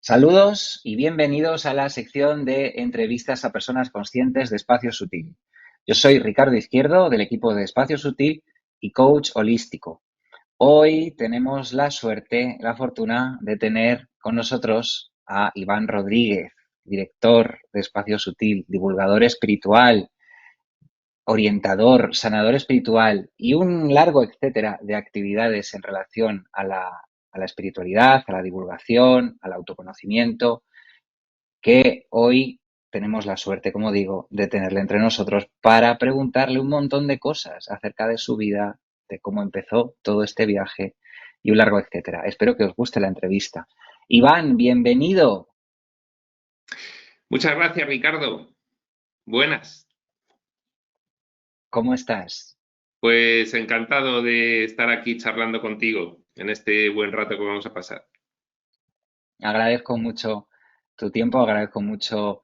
Saludos y bienvenidos a la sección de entrevistas a personas conscientes de Espacio Sutil. Yo soy Ricardo Izquierdo del equipo de Espacio Sutil y coach holístico. Hoy tenemos la suerte, la fortuna de tener con nosotros a Iván Rodríguez, director de Espacio Sutil, divulgador espiritual, orientador, sanador espiritual y un largo etcétera de actividades en relación a la espiritualidad, a la divulgación, al autoconocimiento, que hoy tenemos la suerte, como digo, de tenerle entre nosotros para preguntarle un montón de cosas acerca de su vida, de cómo empezó todo este viaje y un largo etcétera. Espero que os guste la entrevista. Iván, bienvenido. Muchas gracias, Ricardo. Buenas. ¿Cómo estás? Pues encantado de estar aquí charlando contigo en este buen rato que vamos a pasar. Agradezco mucho tu tiempo, agradezco mucho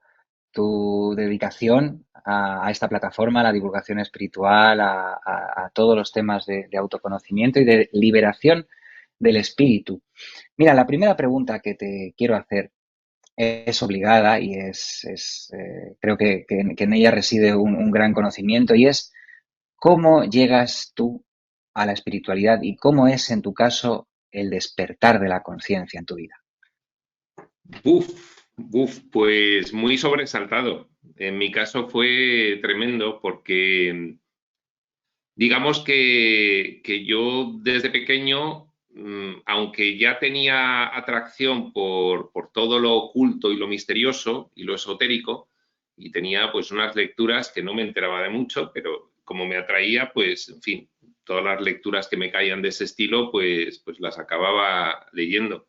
tu dedicación a esta plataforma, a la divulgación espiritual, a todos los temas de autoconocimiento y de liberación del espíritu. Mira, la primera pregunta que te quiero hacer es obligada y creo que en ella reside un gran conocimiento y es cómo llegas tú a la espiritualidad y cómo es en tu caso el despertar de la conciencia en tu vida. Pues muy sobresaltado. En mi caso fue tremendo porque digamos que yo desde pequeño, aunque ya tenía atracción por todo lo oculto y lo misterioso y lo esotérico, y tenía pues unas lecturas que no me enteraba de mucho, pero como me atraía, pues en fin, todas las lecturas que me caían de ese estilo, pues las acababa leyendo.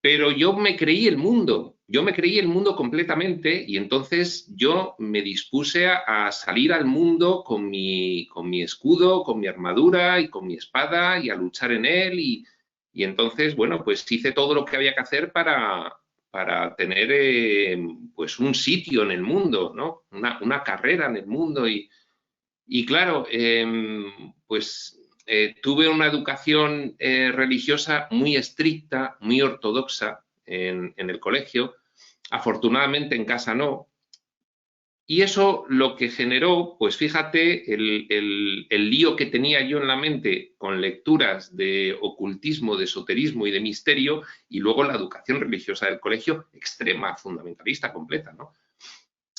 Pero yo me creí el mundo, yo me creí el mundo completamente y entonces yo me dispuse a salir al mundo con mi escudo, con mi armadura y con mi espada y a luchar en él y entonces, bueno, pues hice todo lo que había que hacer para tener pues un sitio en el mundo, ¿no? Una carrera en el mundo y claro, pues tuve una educación religiosa muy estricta, muy ortodoxa en el colegio. Afortunadamente en casa no. Y eso lo que generó, pues fíjate, el lío que tenía yo en la mente con lecturas de ocultismo, de esoterismo y de misterio, y luego la educación religiosa del colegio, extrema, fundamentalista, completa, ¿no?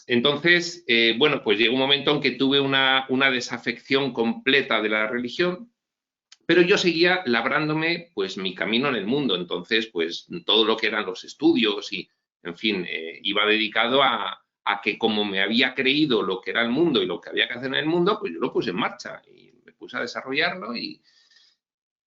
Entonces, bueno, pues llegó un momento en que tuve una desafección completa de la religión, pero yo seguía labrándome pues mi camino en el mundo. Entonces, pues todo lo que eran los estudios y, en fin, iba dedicado a que como me había creído lo que era el mundo y lo que había que hacer en el mundo, pues yo lo puse en marcha y me puse a desarrollarlo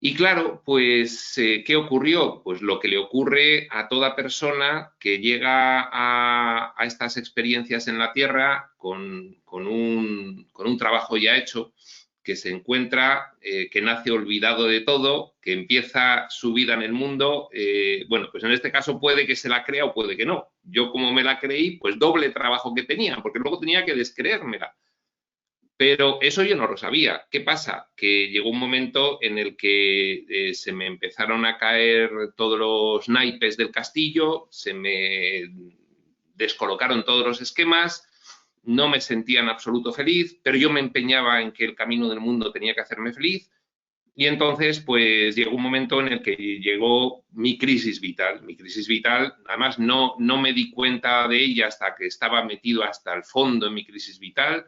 y claro, pues, ¿qué ocurrió? Pues lo que le ocurre a toda persona que llega a estas experiencias en la Tierra con un trabajo ya hecho, que se encuentra, que nace olvidado de todo, que empieza su vida en el mundo. Bueno, pues en este caso puede que se la crea o puede que no. Yo como me la creí, pues doble trabajo que tenía, porque luego tenía que descreérmela. Pero eso yo no lo sabía. ¿Qué pasa? Que llegó un momento en el que se me empezaron a caer todos los naipes del castillo, se me descolocaron todos los esquemas, no me sentía en absoluto feliz, pero yo me empeñaba en que el camino del mundo tenía que hacerme feliz. Y entonces, pues llegó un momento en el que llegó mi crisis vital. Mi crisis vital, además no me di cuenta de ella hasta que estaba metido hasta el fondo en mi crisis vital.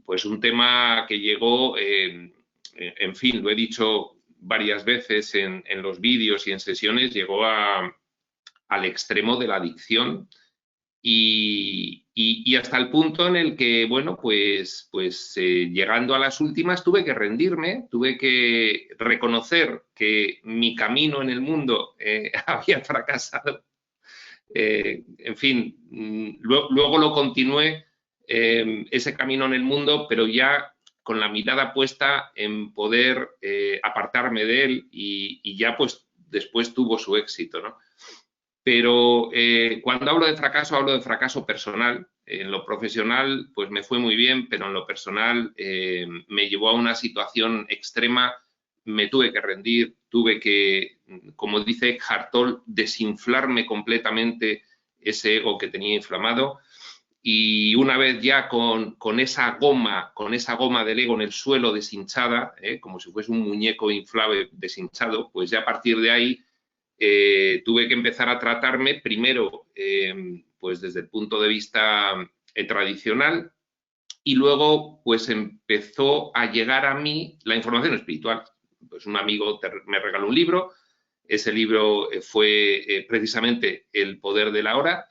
Pues un tema que llegó, en fin, lo he dicho varias veces en los vídeos y en sesiones, llegó al extremo de la adicción y hasta el punto en el que, bueno, pues llegando a las últimas tuve que rendirme, tuve que reconocer que mi camino en el mundo había fracasado. En fin, luego lo continué ese camino en el mundo, pero ya con la mirada puesta en poder apartarme de él y ya pues después tuvo su éxito, ¿no? Pero cuando hablo de fracaso personal. En lo profesional, pues me fue muy bien, pero en lo personal me llevó a una situación extrema. Me tuve que rendir, tuve que, como dice Eckhart Tolle, desinflarme completamente ese ego que tenía inflamado. Y una vez ya con esa goma del ego en el suelo deshinchada, como si fuese un muñeco inflable deshinchado, pues ya a partir de ahí tuve que empezar a tratarme primero pues desde el punto de vista tradicional, y luego pues empezó a llegar a mí la información espiritual. Pues un amigo me regaló un libro, ese libro fue precisamente El poder de la hora,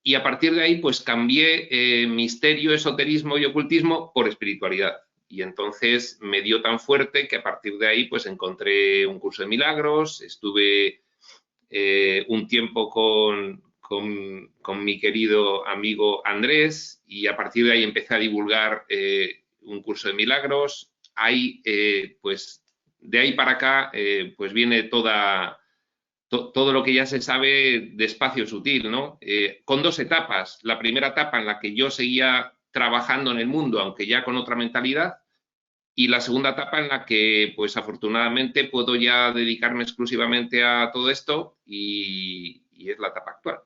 y a partir de ahí pues cambié misterio, esoterismo y ocultismo por espiritualidad. Y entonces me dio tan fuerte que a partir de ahí pues encontré un curso de milagros, estuve un tiempo con mi querido amigo Andrés, y a partir de ahí empecé a divulgar un curso de milagros. Ahí, pues de ahí para acá, pues viene todo lo que ya se sabe de espacio sutil, ¿no? Con dos etapas. La primera etapa en la que yo seguía trabajando en el mundo, aunque ya con otra mentalidad, y la segunda etapa en la que, pues afortunadamente, puedo ya dedicarme exclusivamente a todo esto, y es la etapa actual.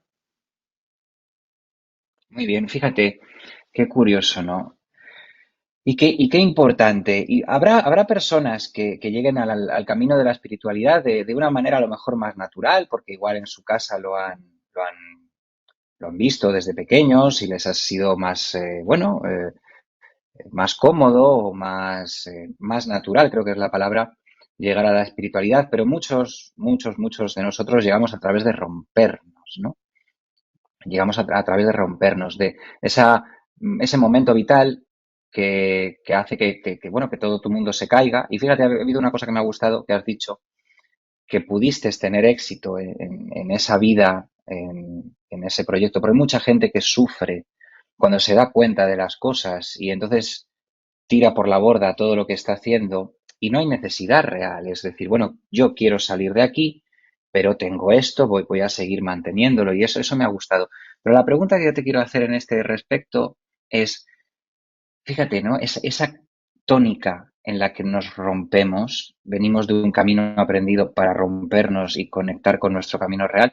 Muy bien, fíjate, qué curioso, ¿no? Y qué importante. Y habrá personas que lleguen al camino de la espiritualidad de una manera a lo mejor más natural, porque igual en su casa lo han visto desde pequeños y les ha sido más, bueno, más cómodo o más natural, creo que es la palabra, llegar a la espiritualidad, pero muchos de nosotros llegamos a través de rompernos, ¿no? Llegamos a través de rompernos, de ese momento vital que hace bueno, que todo tu mundo se caiga. Y fíjate, ha habido una cosa que me ha gustado, que has dicho, que pudiste tener éxito en esa vida, en ese proyecto, pero hay mucha gente que sufre cuando se da cuenta de las cosas y entonces tira por la borda todo lo que está haciendo y no hay necesidad real. Es decir, bueno, yo quiero salir de aquí, pero tengo esto, voy a seguir manteniéndolo y eso me ha gustado. Pero la pregunta que yo te quiero hacer en este respecto es, fíjate, ¿no? Esa tónica en la que nos rompemos, venimos de un camino aprendido para rompernos y conectar con nuestro camino real.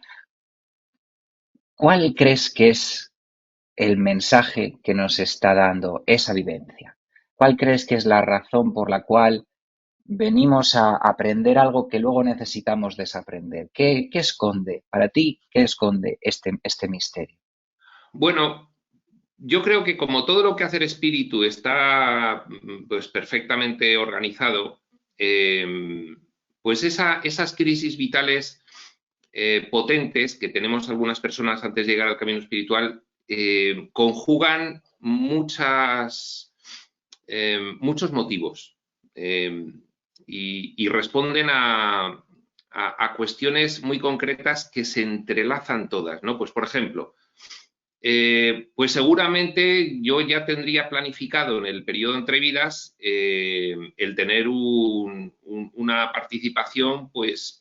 ¿Cuál crees que es el mensaje que nos está dando esa vivencia? ¿Cuál crees que es la razón por la cual venimos a aprender algo que luego necesitamos desaprender? ¿Qué esconde, para ti, qué esconde este misterio? Bueno, yo creo que como todo lo que hace el espíritu está pues perfectamente organizado, pues esas crisis vitales potentes que tenemos algunas personas antes de llegar al camino espiritual conjugan muchos motivos, eh, y responden a cuestiones muy concretas que se entrelazan todas, ¿no? Pues, por ejemplo, pues seguramente yo ya tendría planificado en el periodo entre vidas el tener una participación pues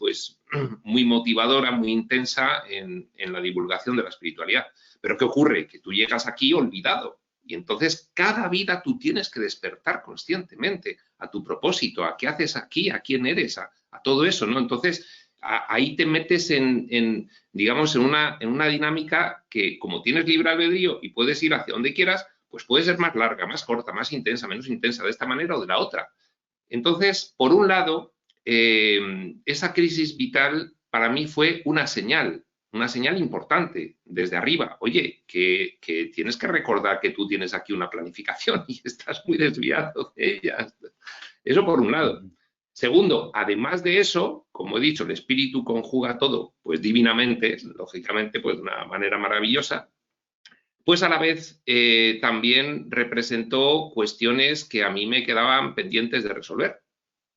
muy motivadora, muy intensa en la divulgación de la espiritualidad. Pero ¿qué ocurre? Que tú llegas aquí olvidado, y entonces cada vida tú tienes que despertar conscientemente a tu propósito, a qué haces aquí, a quién eres, a todo eso, ¿no? Entonces ahí te metes digamos, en una dinámica que, como tienes libre albedrío y puedes ir hacia donde quieras, pues puede ser más larga, más corta, más intensa, menos intensa, de esta manera o de la otra. Entonces, por un lado, esa crisis vital para mí fue una señal importante desde arriba. Oye, que tienes que recordar que tú tienes aquí una planificación y estás muy desviado de ella. Eso por un lado. Segundo, además de eso, como he dicho, el espíritu conjuga todo, pues divinamente, lógicamente, pues de una manera maravillosa, pues a la vez también representó cuestiones que a mí me quedaban pendientes de resolver.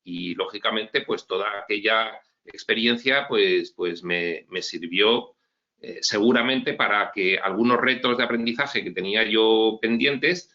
Y lógicamente, pues toda aquella experiencia, pues me sirvió seguramente para que algunos retos de aprendizaje que tenía yo pendientes,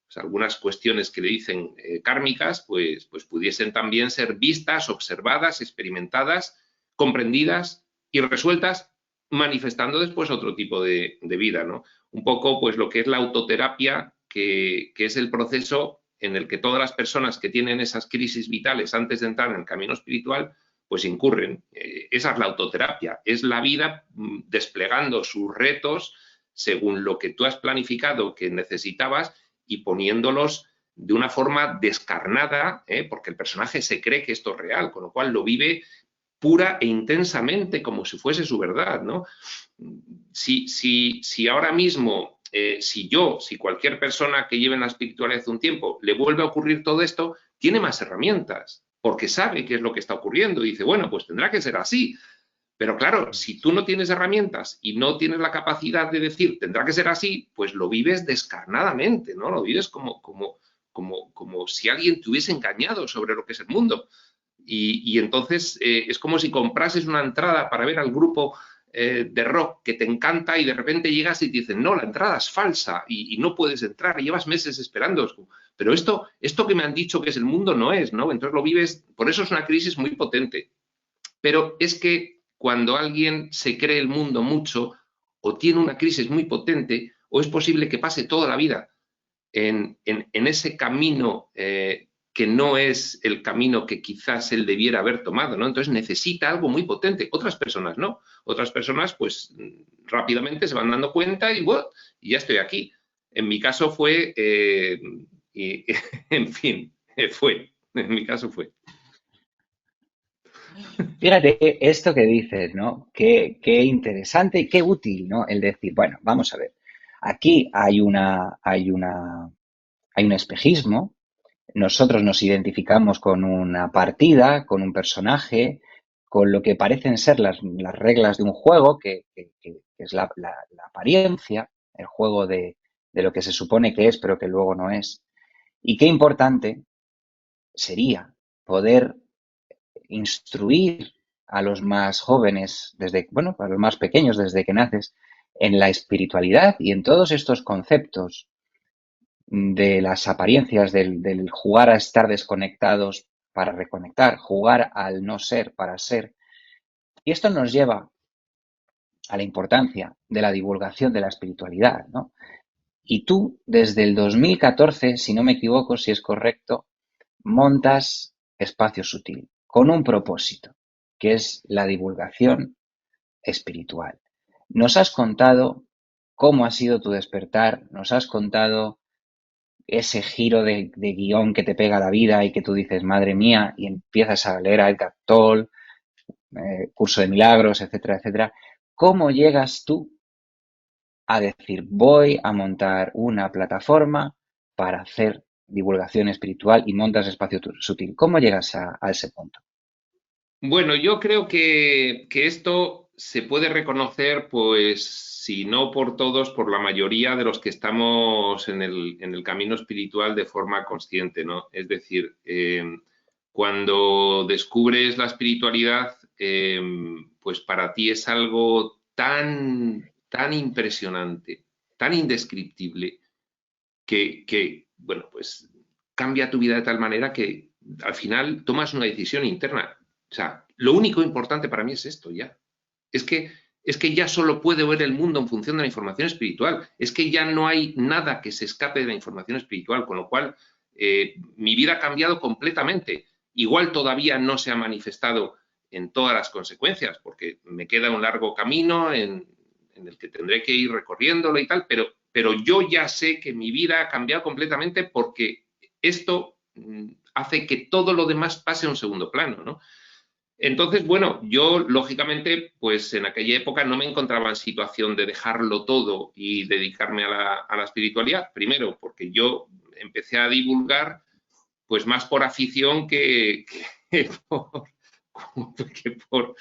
pues algunas cuestiones que le dicen kármicas, pues pudiesen también ser vistas, observadas, experimentadas, comprendidas y resueltas, manifestando después otro tipo de vida, ¿no? Un poco pues lo que es la autoterapia, que es el proceso en el que todas las personas que tienen esas crisis vitales antes de entrar en el camino espiritual, pues incurren. Esa es la autoterapia, es la vida desplegando sus retos según lo que tú has planificado que necesitabas y poniéndolos de una forma descarnada, porque el personaje se cree que esto es real, con lo cual lo vive pura e intensamente como si fuese su verdad, ¿no? Si ahora mismo, si cualquier persona que lleve en la espiritualidad un tiempo le vuelve a ocurrir todo esto, tiene más herramientas, porque sabe qué es lo que está ocurriendo y dice, bueno, pues tendrá que ser así. Pero claro, si tú no tienes herramientas y no tienes la capacidad de decir, tendrá que ser así, pues lo vives descarnadamente, ¿no? Lo vives como si alguien te hubiese engañado sobre lo que es el mundo. Y entonces es como si comprases una entrada para ver al grupo de rock que te encanta y de repente llegas y te dicen, no, la entrada es falsa y no puedes entrar, y llevas meses esperando. Pero esto que me han dicho que es el mundo no es, ¿no? Entonces lo vives, por eso es una crisis muy potente. Pero es que cuando alguien se cree el mundo mucho o tiene una crisis muy potente, o es posible que pase toda la vida en ese camino que no es el camino que quizás él debiera haber tomado, ¿no? Entonces necesita algo muy potente. Otras personas no. Otras personas, pues, rápidamente se van dando cuenta y, bueno, y ya estoy aquí. En mi caso fue, y, en fin, en mi caso fue. Fíjate, esto que dices, ¿no? Qué interesante y qué útil, ¿no? El decir, bueno, vamos a ver, aquí hay un espejismo, nosotros nos identificamos con una partida, con un personaje, con lo que parecen ser las reglas de un juego, que es la apariencia, el juego de lo que se supone que es, pero que luego no es. Y qué importante sería poder instruir a los más jóvenes, bueno, a los más pequeños desde que naces, en la espiritualidad y en todos estos conceptos de las apariencias, del jugar a estar desconectados para reconectar, jugar al no ser para ser. Y esto nos lleva a la importancia de la divulgación de la espiritualidad, ¿no? Y tú, desde el 2014, si no me equivoco, si es correcto, montas Espacio Sutil con un propósito, que es la divulgación espiritual. Nos has contado cómo ha sido tu despertar, nos has contado ese giro de guión que te pega la vida y que tú dices, madre mía, y empiezas a leer a Edgar Tolle, Curso de Milagros, etcétera, etcétera. ¿Cómo llegas tú a decir, voy a montar una plataforma para hacer divulgación espiritual y montas Espacio Sutil? ¿Cómo llegas a ese punto? Bueno, yo creo que esto se puede reconocer, pues, si no por todos, por la mayoría de los que estamos en el camino espiritual de forma consciente, ¿no? Es decir, cuando descubres la espiritualidad, pues para ti es algo tan impresionante, tan indescriptible, bueno, pues cambia tu vida de tal manera que al final tomas una decisión interna. O sea, lo único importante para mí es esto ya. Es que, es que ya solo puedo ver el mundo en función de la información espiritual. Es que ya no hay nada que se escape de la información espiritual, con lo cual mi vida ha cambiado completamente. Igual todavía no se ha manifestado en todas las consecuencias, porque me queda un largo camino en el que tendré que ir recorriéndolo y tal, pero yo ya sé que mi vida ha cambiado completamente porque esto hace que todo lo demás pase a un segundo plano, ¿no? Entonces, bueno, yo lógicamente, pues en aquella época no me encontraba en situación de dejarlo todo y dedicarme a la espiritualidad. Primero, porque yo empecé a divulgar, pues más por afición que por, que por,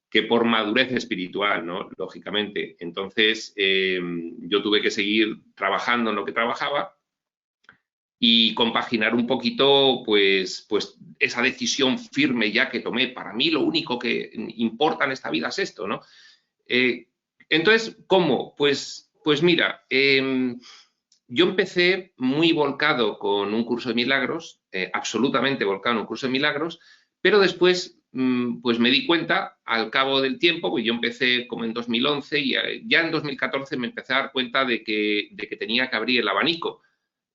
que por madurez espiritual, ¿no? Lógicamente. Entonces, yo tuve que seguir trabajando en lo que trabajaba y compaginar un poquito, pues esa decisión firme ya que tomé. Para mí lo único que importa en esta vida es esto, ¿no? Eh, entonces, ¿cómo? Pues mira, yo empecé muy volcado con un curso de milagros, absolutamente volcado en un curso de milagros, pero después pues me di cuenta al cabo del tiempo, pues yo empecé como en 2011 y ya en 2014 me empecé a dar cuenta de que tenía que abrir el abanico.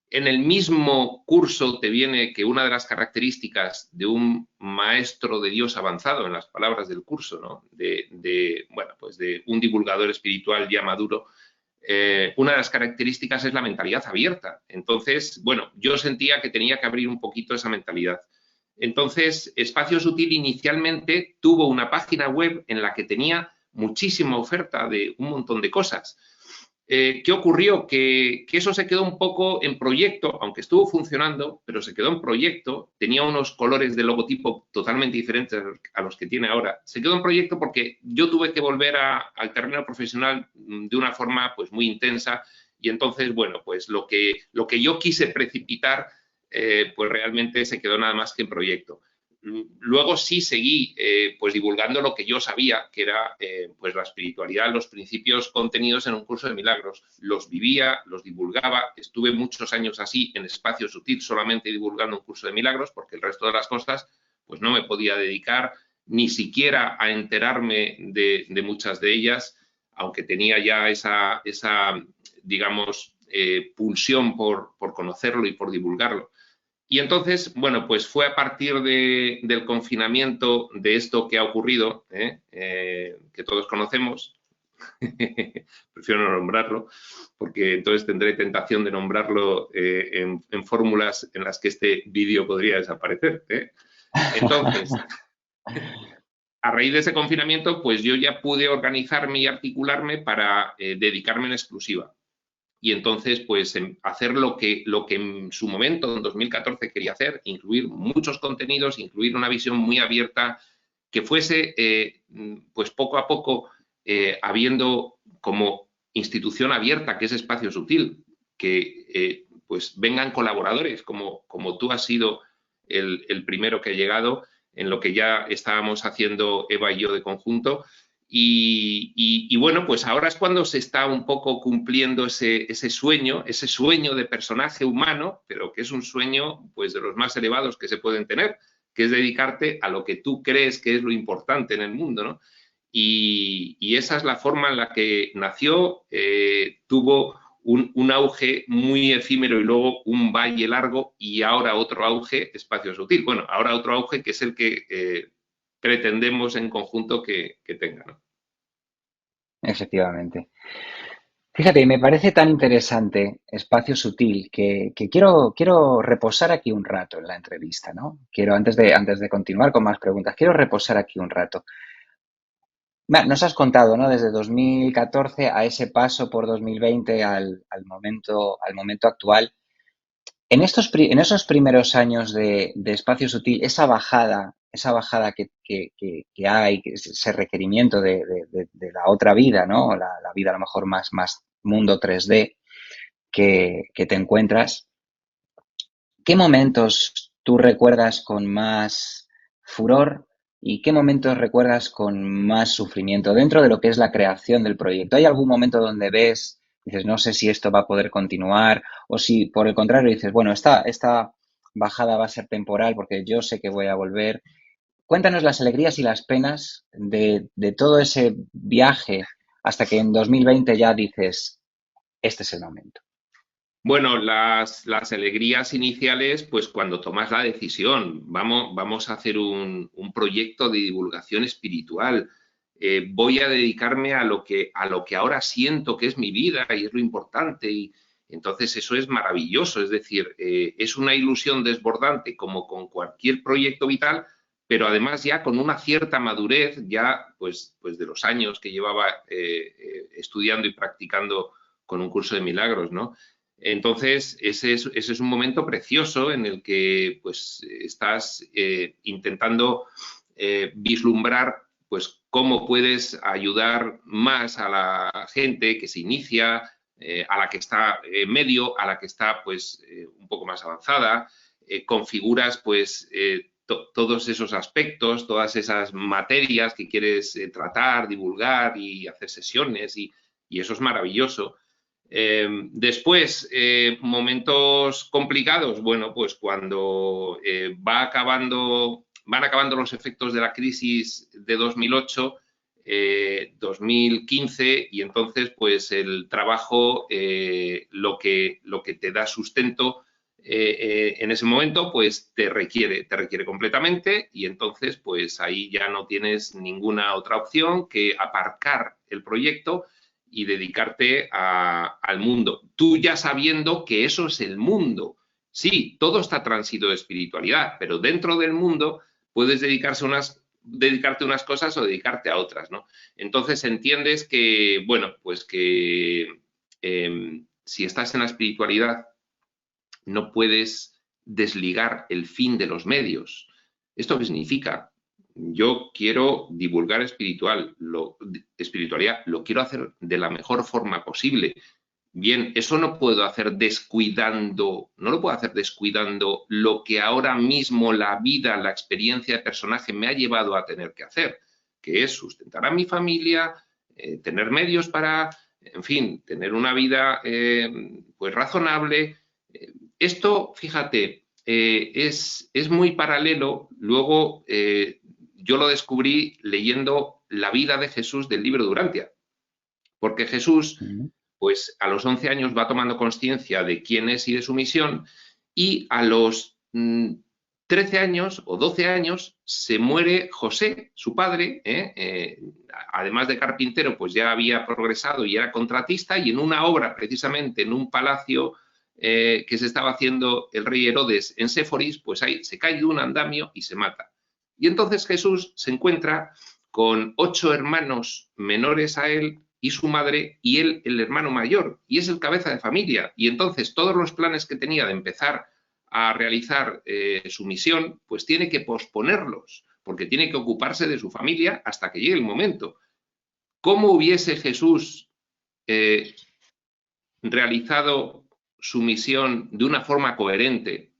En el mismo curso te viene que una de las características de un maestro de Dios avanzado, en las palabras del curso, ¿no? Bueno, pues de un divulgador espiritual ya maduro, una de las características es la mentalidad abierta. Entonces, bueno, yo sentía que tenía que abrir un poquito esa mentalidad. Entonces, Espacio Sutil inicialmente tuvo una página web en la que tenía muchísima oferta de un montón de cosas. ¿Qué ocurrió? Que eso se quedó un poco en proyecto, aunque estuvo funcionando, pero se quedó en proyecto, tenía unos colores de logotipo totalmente diferentes a los que tiene ahora. Se quedó en proyecto porque yo tuve que volver al terreno profesional de una forma pues muy intensa y entonces, bueno, pues lo que yo quise precipitar, pues realmente se quedó nada más que en proyecto. Luego sí seguí pues divulgando lo que yo sabía, que era pues la espiritualidad, los principios contenidos en un curso de milagros. Los vivía, los divulgaba, estuve muchos años así en Espacio Sutil solamente divulgando un curso de milagros porque el resto de las cosas pues no me podía dedicar ni siquiera a enterarme de muchas de ellas, aunque tenía ya esa digamos, pulsión por conocerlo y por divulgarlo. Y entonces, bueno, pues fue a partir del confinamiento de esto que ha ocurrido, que todos conocemos, prefiero no nombrarlo, porque entonces tendré tentación de nombrarlo en fórmulas en las que este vídeo podría desaparecer. Entonces, a raíz de ese confinamiento, pues yo ya pude organizarme y articularme para dedicarme en exclusiva y entonces pues hacer lo que en su momento, en 2014, quería hacer, incluir muchos contenidos, incluir una visión muy abierta que fuese pues poco a poco habiendo como institución abierta, que es Espacio Sutil, que pues vengan colaboradores como tú has sido el primero que ha llegado en lo que ya estábamos haciendo Eva y yo de conjunto. Y bueno, pues ahora es cuando se está un poco cumpliendo ese sueño de personaje humano, pero que es un sueño pues de los más elevados que se pueden tener, que es dedicarte a lo que tú crees que es lo importante en el mundo, ¿no? Y esa es la forma en la que nació, tuvo un auge muy efímero y luego un valle largo y ahora otro auge, Espacio Sutil. Bueno, ahora otro auge que es el que pretendemos en conjunto que tenga, ¿no? Efectivamente. Fíjate, me parece tan interesante Espacio Sutil que quiero reposar aquí un rato en la entrevista, ¿no? Quiero, antes de continuar con más preguntas, quiero reposar aquí un rato. Nos has contado, ¿no? Desde 2014 a ese paso por 2020 al momento actual. En esos primeros años de Espacio Sutil, esa bajada que hay, ese requerimiento de la otra vida, ¿no? La vida a lo mejor más mundo 3D que te encuentras, ¿qué momentos tú recuerdas con más furor y qué momentos recuerdas con más sufrimiento dentro de lo que es la creación del proyecto? ¿Hay algún momento donde dices, no sé si esto va a poder continuar o si por el contrario dices, bueno, esta bajada va a ser temporal porque yo sé que voy a volver? Cuéntanos las alegrías y las penas de todo ese viaje hasta que en 2020 ya dices, este es el momento. Bueno, las alegrías iniciales, pues cuando tomas la decisión, vamos a hacer un proyecto de divulgación espiritual. Voy a dedicarme a lo que ahora siento que es mi vida y es lo importante. Y entonces eso es maravilloso. Es decir, es una ilusión desbordante como con cualquier proyecto vital, pero además ya con una cierta madurez, ya pues de los años que llevaba estudiando y practicando con un curso de milagros, ¿no? Entonces, ese es un momento precioso en el que pues, estás intentando vislumbrar pues, cómo puedes ayudar más a la gente que se inicia, a la que está medio, a la que está pues, un poco más avanzada, configuras pues, todos esos aspectos, todas esas materias que quieres tratar, divulgar y hacer sesiones y eso es maravilloso. Después, momentos complicados, bueno, pues cuando van acabando los efectos de la crisis de 2008, 2015, y entonces, pues el trabajo, lo que te da sustento, en ese momento, pues te requiere completamente y entonces, pues ahí ya no tienes ninguna otra opción que aparcar el proyecto y dedicarte al mundo. Tú ya sabiendo que eso es el mundo. Sí, todo está tránsito de espiritualidad, pero dentro del mundo puedes dedicarte a unas cosas o dedicarte a otras, ¿no? Entonces entiendes que, bueno, pues que si estás en la espiritualidad no puedes desligar el fin de los medios. ¿Esto qué significa? Yo quiero divulgar espiritualidad, lo quiero hacer de la mejor forma posible. Bien, eso no puedo hacer descuidando, no lo puedo hacer descuidando lo que ahora mismo la vida, la experiencia de personaje me ha llevado a tener que hacer, que es sustentar a mi familia, tener medios para, en fin, tener una vida pues razonable. Esto, fíjate, es muy paralelo. Luego yo lo descubrí leyendo la vida de Jesús del libro de Urantia, porque Jesús Ujú. pues a los 11 años va tomando conciencia de quién es y de su misión y a los 13 años o 12 años se muere José, su padre, además de carpintero, pues ya había progresado y era contratista y en una obra, precisamente en un palacio que se estaba haciendo el rey Herodes en Séforis, pues ahí se cae de un andamio y se mata. Y entonces Jesús se encuentra con 8 hermanos menores a él y su madre y él el hermano mayor y es el cabeza de familia y entonces todos los planes que tenía de empezar a realizar su misión pues tiene que posponerlos porque tiene que ocuparse de su familia hasta que llegue el momento. ¿Cómo hubiese Jesús eh, realizado su misión de una forma coherente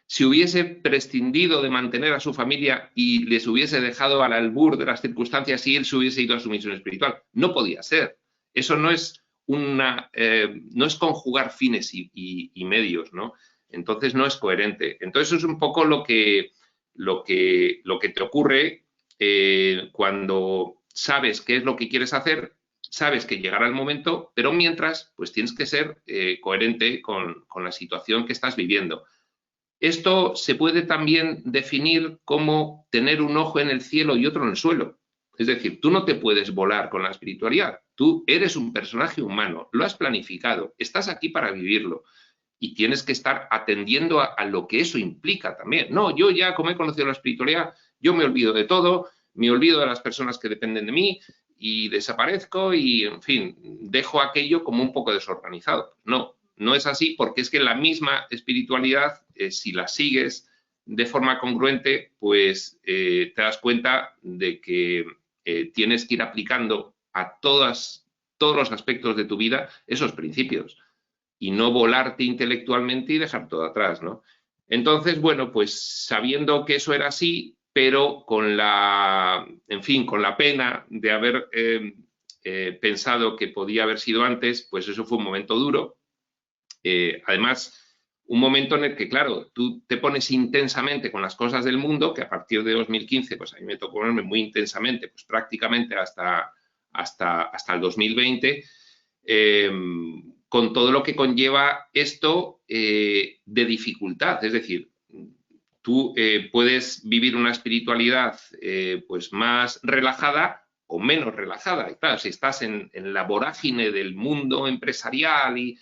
si hubiese prescindido de mantener a su familia y les hubiese dejado al albur de las circunstancias y él se hubiese ido a su misión espiritual? No podía ser. Eso no es conjugar fines y medios, ¿no? Entonces no es coherente. Entonces eso es un poco lo que te ocurre cuando sabes qué es lo que quieres hacer, sabes que llegará el momento, pero mientras, pues tienes que ser coherente con la situación que estás viviendo. Esto se puede también definir como tener un ojo en el cielo y otro en el suelo. Es decir, tú no te puedes volar con la espiritualidad. Tú eres un personaje humano, lo has planificado, estás aquí para vivirlo y tienes que estar atendiendo a lo que eso implica también. No, yo ya como he conocido la espiritualidad, yo me olvido de todo, me olvido de las personas que dependen de mí y desaparezco y, en fin, dejo aquello como un poco desorganizado. No, no es así porque es que la misma espiritualidad, si la sigues de forma congruente, pues te das cuenta de que tienes que ir aplicando a todos los aspectos de tu vida esos principios y no volarte intelectualmente y dejar todo atrás, ¿no? Entonces, bueno, pues sabiendo que eso era así, pero en fin, con la pena de haber pensado que podía haber sido antes, pues eso fue un momento duro. Además, un momento en el que, claro, tú te pones intensamente con las cosas del mundo, que a partir de 2015, pues a mí me tocó ponerme muy intensamente, pues prácticamente hasta el 2020, eh, con todo lo que conlleva esto de dificultad. Es decir, tú puedes vivir una espiritualidad pues más relajada o menos relajada. Y claro, si estás en la vorágine del mundo empresarial y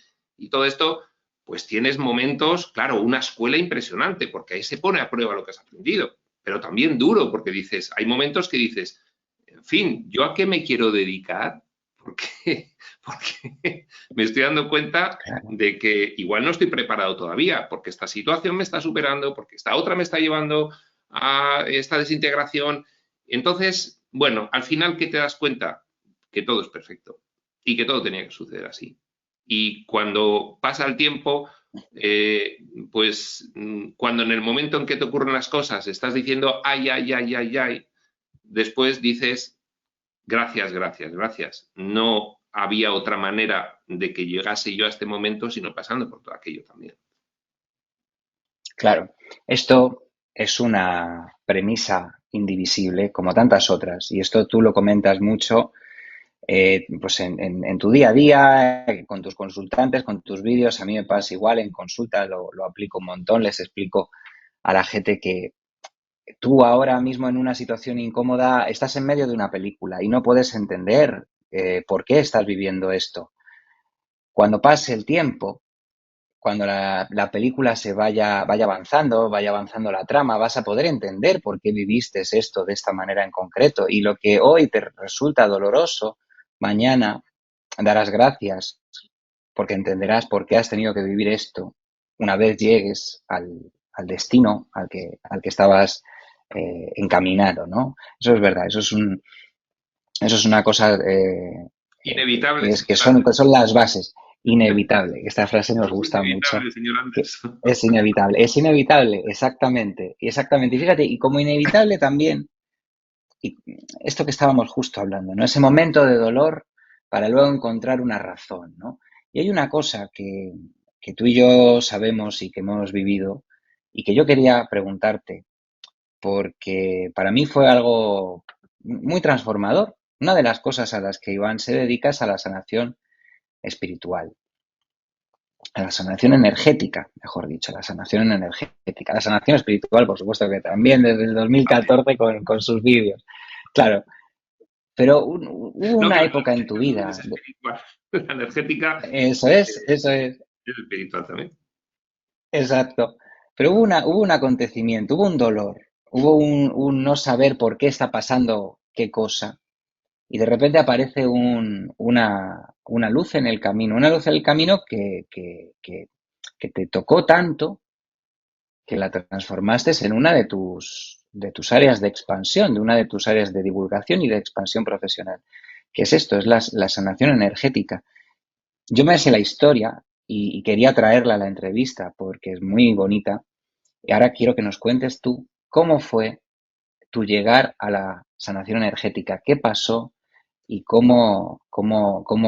todo esto, pues tienes momentos, claro, una escuela impresionante, porque ahí se pone a prueba lo que has aprendido, pero también duro, porque dices, hay momentos que dices, en fin, ¿yo a qué me quiero dedicar? Porque, porque me estoy dando cuenta Claro. de que igual no estoy preparado todavía, porque esta situación me está superando, porque esta otra me está llevando a esta desintegración. Entonces, bueno, al final, ¿qué te das cuenta? Que todo es perfecto y que todo tenía que suceder así. Y cuando pasa el tiempo, eh, pues cuando en el momento en que te ocurren las cosas estás diciendo, ay, ay, ay, ay, ay, después dices, gracias, gracias, gracias. No había otra manera de que llegase yo a este momento sino pasando por todo aquello también. Claro, esto es una premisa indivisible como tantas otras y esto tú lo comentas mucho pues en tu día a día, con tus consultantes, con tus vídeos. A mí me pasa igual en consulta, lo aplico un montón, les explico a la gente que tú ahora mismo en una situación incómoda estás en medio de una película y no puedes entender por qué estás viviendo esto. Cuando pase el tiempo, cuando la película vaya avanzando la trama, vas a poder entender por qué viviste esto de esta manera en concreto. Y lo que hoy te resulta doloroso, mañana darás gracias porque entenderás por qué has tenido que vivir esto una vez llegues al destino al que estabas encaminado, ¿no? Eso es verdad, eso es una cosa Inevitable, señor que Anderson. son las bases. Inevitable. Esta frase nos Es gusta mucho. inevitable, señor Que Anderson. es inevitable, exactamente. Y exactamente. Y fíjate, y como inevitable también, y esto que estábamos justo hablando, ¿no? Ese momento de dolor para luego encontrar una razón, ¿no? Y hay una cosa que tú y yo sabemos y que hemos vivido y que yo quería preguntarte, porque para mí fue algo muy transformador. Una de las cosas a las que Iván se dedica es a la sanación espiritual, a la sanación energética, mejor dicho, a la sanación energética, a la sanación espiritual, por supuesto que también desde el También. 2014 con sus vídeos. Claro, pero hubo No, una pero la época en tu energética también vida, es espiritual. La energética eso es, es espiritual también. exacto. Pero hubo un acontecimiento, hubo un dolor, hubo un no saber por qué está pasando qué cosa, y de repente aparece una luz en el camino, una luz en el camino que te tocó tanto que la transformaste en una de tus áreas de expansión, de una de tus áreas de divulgación y de expansión profesional. ¿Qué es esto? Es la sanación energética. Yo me sé la historia y quería traerla a la entrevista porque es muy bonita. Y ahora quiero que nos cuentes tú cómo fue tu llegar a la sanación energética, qué pasó y cómo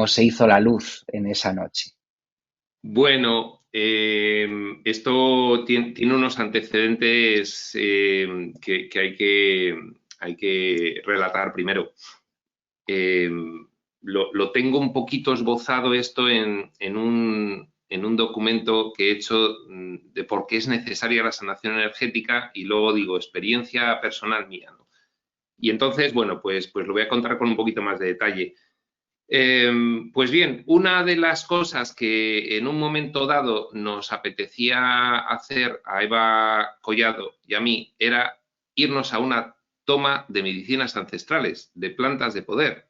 se hizo la luz en esa noche. Bueno, esto tiene unos antecedentes que hay que relatar primero. Eh, lo tengo un poquito esbozado esto en un documento que he hecho de por qué es necesaria la sanación energética y luego digo experiencia personal mía, ¿no? Y entonces, bueno, pues lo voy a contar con un poquito más de detalle. Pues bien, una de las cosas que en un momento dado nos apetecía hacer a Eva Collado y a mí era irnos a una toma de medicinas ancestrales, de plantas de poder.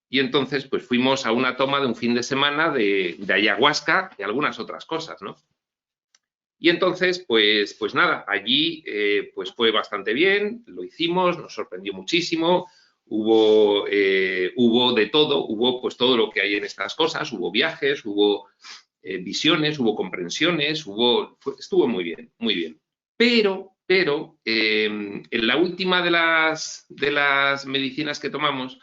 Y entonces, pues fuimos a una toma de un fin de semana de ayahuasca y algunas otras cosas, ¿no? Y entonces, pues nada, allí pues fue bastante bien, lo hicimos, nos sorprendió muchísimo, hubo de todo, hubo pues todo lo que hay en estas cosas, hubo viajes, hubo visiones, hubo comprensiones, estuvo muy bien, muy bien. Pero en la última de las medicinas que tomamos,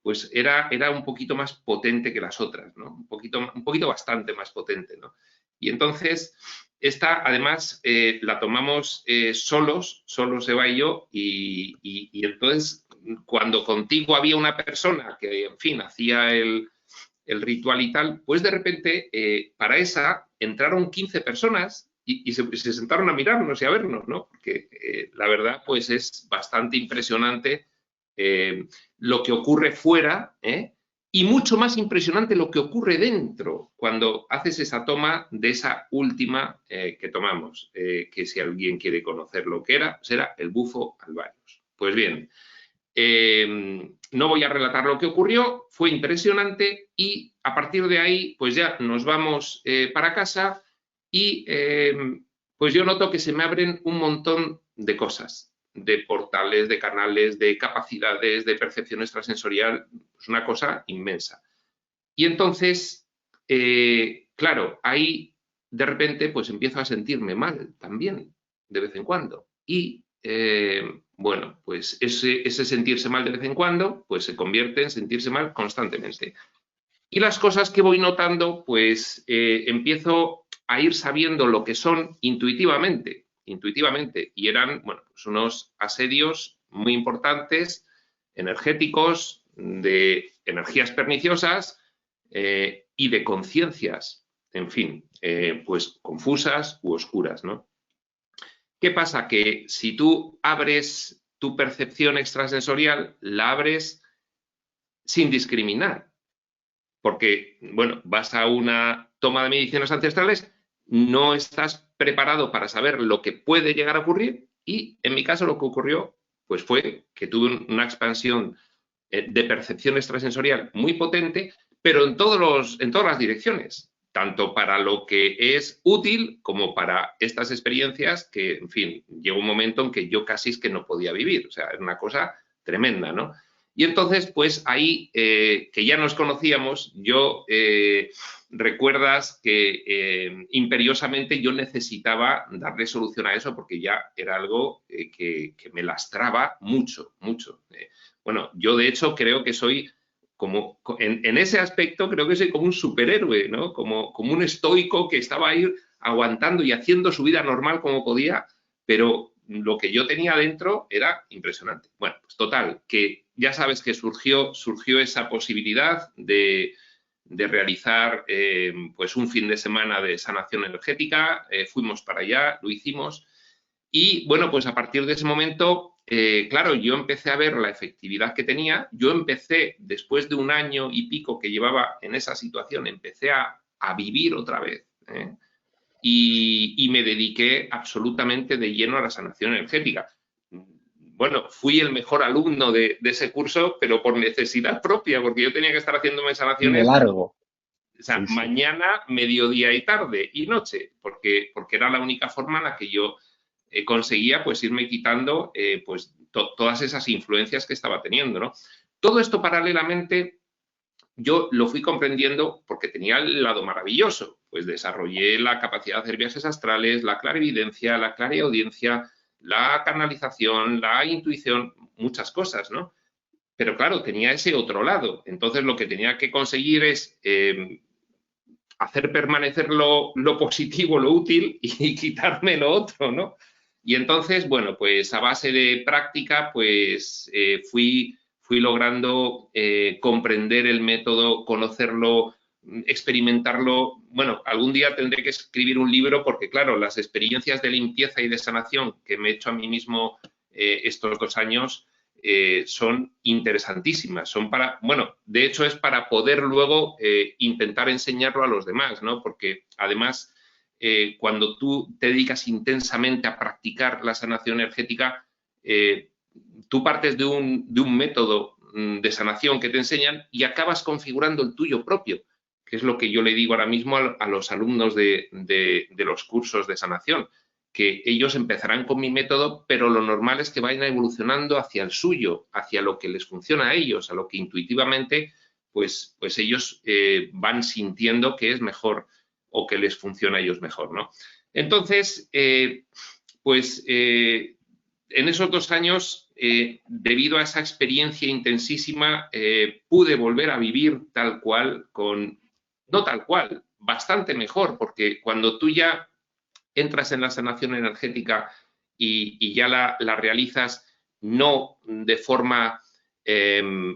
pues era un poquito más potente que las otras, ¿no? Un poquito bastante más potente, ¿no? Y entonces, esta además la tomamos solos Eva y yo, y entonces cuando contigo había una persona que, en fin, hacía el ritual y tal, pues de repente para esa entraron 15 personas y se sentaron a mirarnos y a vernos, ¿no? Porque la verdad, pues es bastante impresionante lo que ocurre fuera, ¿eh? Y mucho más impresionante lo que ocurre dentro cuando haces esa toma de esa última que tomamos, que si alguien quiere conocer lo que era, será el bufo alvarius. Pues bien, no voy a relatar lo que ocurrió, fue impresionante y a partir de ahí pues ya nos vamos para casa y pues yo noto que se me abren un montón de cosas, de portales, de canales, de capacidades, de percepción extrasensorial, es una cosa inmensa. Y entonces, claro, ahí de repente pues empiezo a sentirme mal también, de vez en cuando. Y bueno, pues ese sentirse mal de vez en cuando, pues se convierte en sentirse mal constantemente. Y las cosas que voy notando, pues empiezo a ir sabiendo lo que son intuitivamente. Y eran, bueno, pues unos asedios muy importantes, energéticos, de energías perniciosas y de conciencias, en fin, pues confusas u oscuras, ¿no? ¿Qué pasa? Que si tú abres tu percepción extrasensorial, la abres sin discriminar, porque, bueno, vas a una toma de medicinas ancestrales, no estás preparado para saber lo que puede llegar a ocurrir y, en mi caso, lo que ocurrió pues fue que tuve una expansión de percepción extrasensorial muy potente, pero en todas las direcciones, tanto para lo que es útil como para estas experiencias que, en fin, llegó un momento en que yo casi es que no podía vivir, o sea, era una cosa tremenda, ¿no? Y entonces, pues ahí, que ya nos conocíamos, yo recuerdas que imperiosamente yo necesitaba darle solución a eso porque ya era algo que me lastraba mucho, mucho. Bueno, yo de hecho creo que soy como, en ese aspecto creo que soy como un superhéroe, ¿no? Como un estoico que estaba ahí aguantando y haciendo su vida normal como podía, pero lo que yo tenía dentro era impresionante. Bueno, pues total, que ya sabes que surgió esa posibilidad de realizar pues un fin de semana de sanación energética, fuimos para allá, lo hicimos y bueno, pues a partir de ese momento, claro, yo empecé a ver la efectividad que tenía, yo empecé, después de un año y pico que llevaba en esa situación, empecé a vivir otra vez, ¿eh? Y me dediqué absolutamente de lleno a la sanación energética. Bueno, fui el mejor alumno de ese curso, pero por necesidad propia, porque yo tenía que estar haciéndome Y de sanaciones, largo. o sea, Sí, sí. mañana, mediodía y tarde y noche, porque era la única forma en la que yo conseguía pues irme quitando pues todas esas influencias que estaba teniendo, ¿no? Todo esto paralelamente yo lo fui comprendiendo porque tenía el lado maravilloso, pues desarrollé la capacidad de hacer viajes astrales, la clarividencia, la clariaudiencia, la canalización, la intuición, muchas cosas, ¿no? Pero claro, tenía ese otro lado. Entonces lo que tenía que conseguir es hacer permanecer lo positivo, lo útil y quitarme lo otro, ¿no? Y entonces, bueno, pues a base de práctica, pues fui logrando comprender el método, conocerlo, experimentarlo. Bueno, algún día tendré que escribir un libro porque, claro, las experiencias de limpieza y de sanación que me he hecho a mí mismo estos 2 años son interesantísimas. Son para, bueno, de hecho es para poder luego intentar enseñarlo a los demás, ¿no? Porque además, cuando tú te dedicas intensamente a practicar la sanación energética, tú partes de un método de sanación que te enseñan y acabas configurando el tuyo propio, que es lo que yo le digo ahora mismo a los alumnos de los cursos de sanación, que ellos empezarán con mi método, pero lo normal es que vayan evolucionando hacia el suyo, hacia lo que les funciona a ellos, a lo que intuitivamente pues ellos van sintiendo que es mejor o que les funciona a ellos mejor, ¿no? Entonces, en esos 2 años, debido a esa experiencia intensísima, pude volver a vivir tal cual, no tal cual, bastante mejor, porque cuando tú ya entras en la sanación energética y ya la realizas no de forma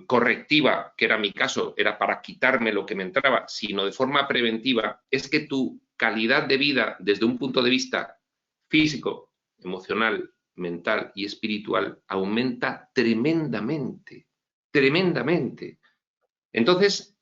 correctiva, que era mi caso, era para quitarme lo que me entraba, sino de forma preventiva, es que tu calidad de vida desde un punto de vista físico, emocional, mental y espiritual aumenta tremendamente, tremendamente. Entonces,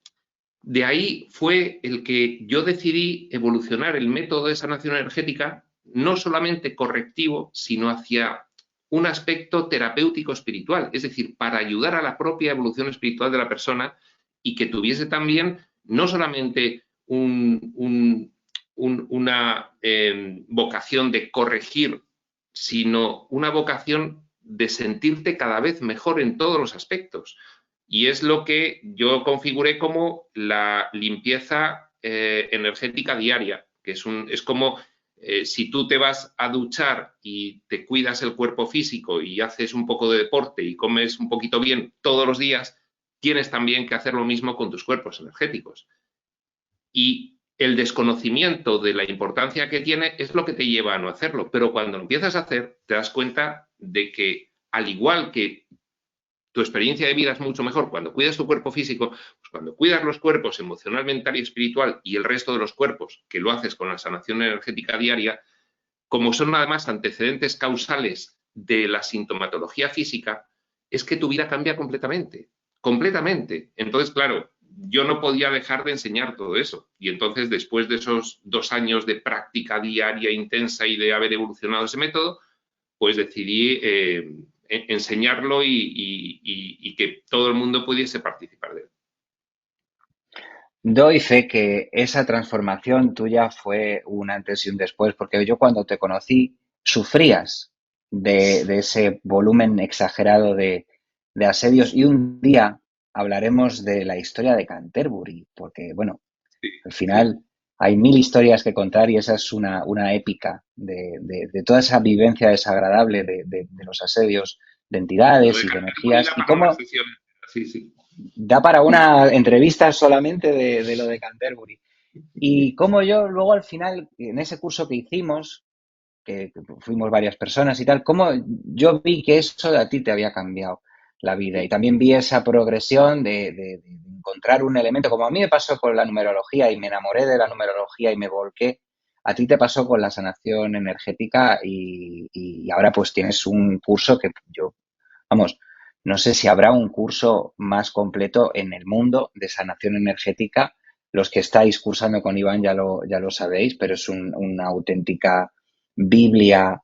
de ahí fue el que yo decidí evolucionar el método de sanación energética, no solamente correctivo, sino hacia un aspecto terapéutico espiritual, es decir, para ayudar a la propia evolución espiritual de la persona y que tuviese también no solamente una vocación de corregir, sino una vocación de sentirte cada vez mejor en todos los aspectos. Y es lo que yo configuré como la limpieza energética diaria, que es como si tú te vas a duchar y te cuidas el cuerpo físico y haces un poco de deporte y comes un poquito bien todos los días, tienes también que hacer lo mismo con tus cuerpos energéticos. Y el desconocimiento de la importancia que tiene es lo que te lleva a no hacerlo. Pero cuando lo empiezas a hacer, te das cuenta de que, al igual que tu experiencia de vida es mucho mejor cuando cuidas tu cuerpo físico, pues cuando cuidas los cuerpos emocional, mental y espiritual y el resto de los cuerpos, que lo haces con la sanación energética diaria, como son además antecedentes causales de la sintomatología física, es que tu vida cambia completamente, completamente. Entonces, claro, yo no podía dejar de enseñar todo eso. Y entonces, después de esos 2 años de práctica diaria intensa y de haber evolucionado ese método, pues decidí enseñarlo y que todo el mundo pudiese participar de él. Doy fe que esa transformación tuya fue un antes y un después, porque yo cuando te conocí sufrías de ese volumen exagerado de asedios y un día hablaremos de la historia de Canterbury, porque bueno, Sí, al sí. final hay mil historias que contar y esa es una épica de toda esa vivencia desagradable de los asedios de Lo entidades de y de Canterbury energías da y para una cómo sesión. Sí, sí. da para una entrevista solamente de lo de Canterbury. Y como yo luego al final, en ese curso que hicimos, que fuimos varias personas y tal, como yo vi que eso a ti te había cambiado la vida y también vi esa progresión de encontrar un elemento, como a mí me pasó con la numerología y me enamoré de la numerología y me volqué, a ti te pasó con la sanación energética y ahora pues tienes un curso que yo, vamos, no sé si habrá un curso más completo en el mundo de sanación energética. Los que estáis cursando con Iván ya lo sabéis, pero es una auténtica Biblia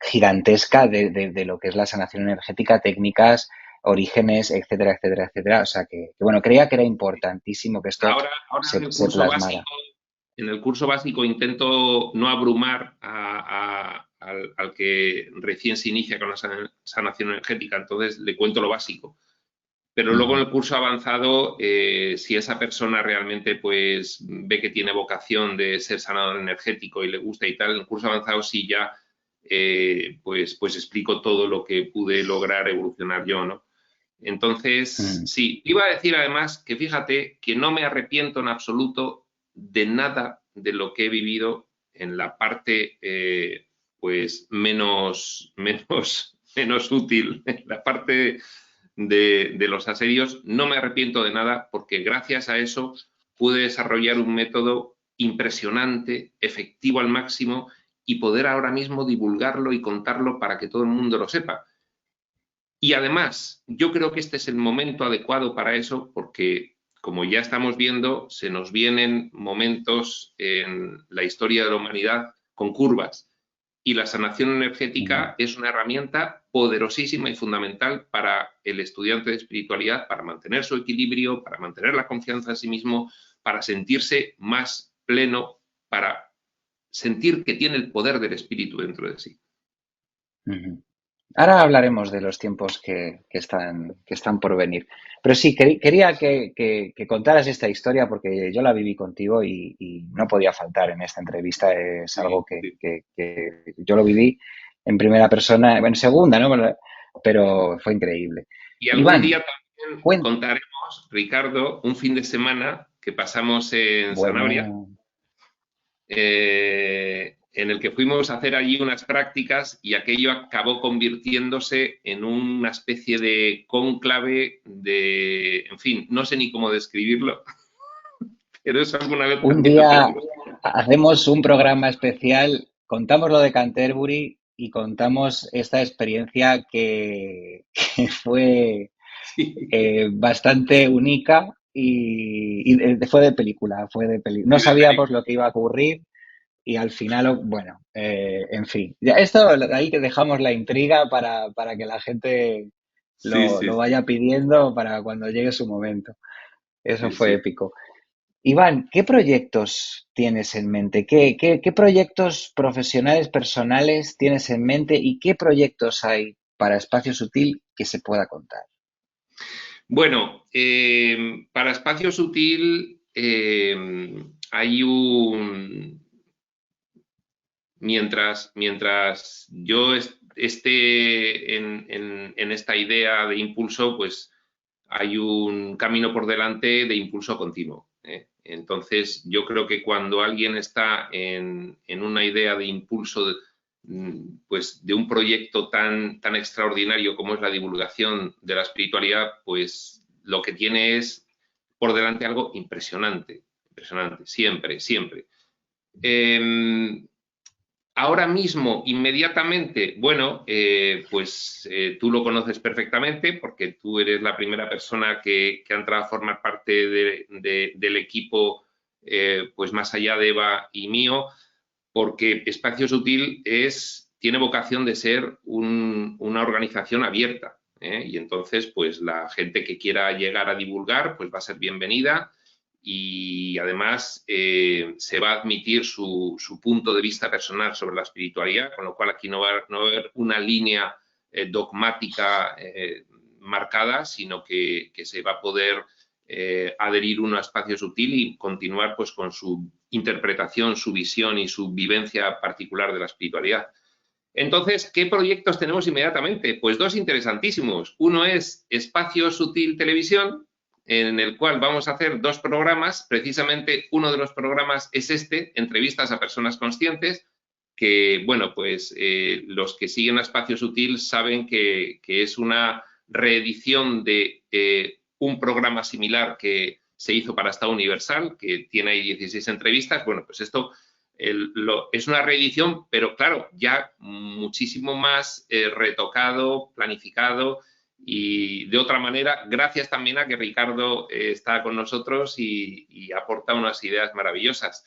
gigantesca de lo que es la sanación energética, técnicas, orígenes, etcétera, etcétera, etcétera. O sea bueno, creía que era importantísimo que esto Ahora se plasmara. en el curso básico intento no abrumar al que recién se inicia con la sanación energética, entonces le cuento lo básico. Pero Uh luego en -huh. el curso avanzado, si esa persona realmente pues ve que tiene vocación de ser sanador energético y le gusta y tal, en el curso avanzado sí ya pues explico todo lo que pude lograr evolucionar yo, ¿no? Uh Entonces, -huh. sí, iba a decir además que fíjate que no me arrepiento en absoluto de nada de lo que he vivido en la parte pues menos útil, en la parte de los asedios, no me arrepiento de nada porque gracias a eso pude desarrollar un método impresionante, efectivo al máximo y poder ahora mismo divulgarlo y contarlo para que todo el mundo lo sepa. Y además, yo creo que este es el momento adecuado para eso porque, como ya estamos viendo, se nos vienen momentos en la historia de la humanidad con curvas. Y la sanación Uh -huh. energética es una herramienta poderosísima y fundamental para el estudiante de espiritualidad, para mantener su equilibrio, para mantener la confianza en sí mismo, para sentirse más pleno, para sentir que tiene el poder del espíritu dentro de sí. Uh -huh. Ahora hablaremos de los tiempos que están por venir. Pero sí, quería que contaras esta historia porque yo la viví contigo y no podía faltar en esta entrevista. Es Sí, algo sí. que yo lo viví en primera persona, bueno, en segunda, ¿no? Pero fue increíble. Y algún Iván, día también cuen- contaremos, Ricardo, un fin de semana que pasamos en Sanabria, bueno, en el que fuimos a hacer allí unas prácticas y aquello acabó convirtiéndose en una especie de cónclave de, en fin, no sé ni cómo describirlo, pero eso alguna vez un también lo día tenemos. hacemos un programa especial, contamos lo de Canterbury y contamos esta experiencia que fue Sí, bastante única fue de película, no sí, de sabíamos película. lo que iba a ocurrir y al final, bueno, en fin, ya esto ahí que dejamos la intriga para que la gente Sí, sí, lo sí, vaya pidiendo para cuando llegue su momento. Eso sí, fue sí. épico. Iván, ¿qué proyectos tienes en mente? ¿Qué proyectos profesionales, personales tienes en mente y qué proyectos hay para Espacio Sutil que se pueda contar? Bueno, para espacio sutil hay mientras yo esté en esta idea de impulso, pues hay un camino por delante de impulso continuo. Entonces, yo creo que cuando alguien está en una idea de impulso pues de un proyecto tan extraordinario como es la divulgación de la espiritualidad, pues lo que tiene es por delante algo impresionante, impresionante, siempre, siempre. Eh, Ahora mismo, inmediatamente, bueno, pues tú lo conoces perfectamente porque tú eres la primera persona que ha entrado a formar parte del equipo, pues más allá de Eva y mío, porque Espacio Sutil tiene vocación de ser una organización abierta, ¿eh? Y entonces, pues la gente que quiera llegar a divulgar, pues va a ser bienvenida y además se va a admitir su punto de vista personal sobre la espiritualidad, con lo cual aquí no va a haber una línea dogmática marcada, sino que se va a poder adherir uno a Espacio Sutil y continuar pues con su interpretación, su visión y su vivencia particular de la espiritualidad. Entonces, ¿qué proyectos tenemos inmediatamente? Pues dos interesantísimos. Uno es Espacio Sutil Televisión, en el cual vamos a hacer dos programas. Precisamente uno de los programas es entrevistas a personas conscientes, que, bueno, pues los que siguen a Espacio Sutil saben que es una reedición de un programa similar que se hizo para Estado Universal, que tiene ahí 16 entrevistas. Bueno, pues esto es una reedición, pero claro, ya muchísimo más retocado, planificado y de otra manera, gracias también a que Ricardo está con nosotros y aporta unas ideas maravillosas.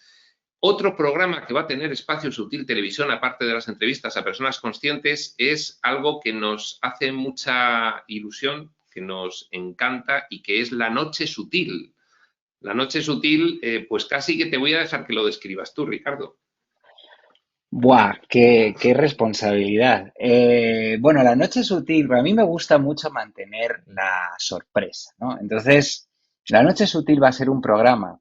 Otro programa que va a tener Espacio Sutil Televisión, aparte de las entrevistas a personas conscientes, es algo que nos hace mucha ilusión, que nos encanta y que es La Noche Sutil. La Noche Sutil, pues casi que te voy a dejar que lo describas tú, Ricardo. Buah, qué responsabilidad. Bueno, la noche sutil, a mí me gusta mucho mantener la sorpresa, ¿no? Entonces, la noche sutil va a ser un programa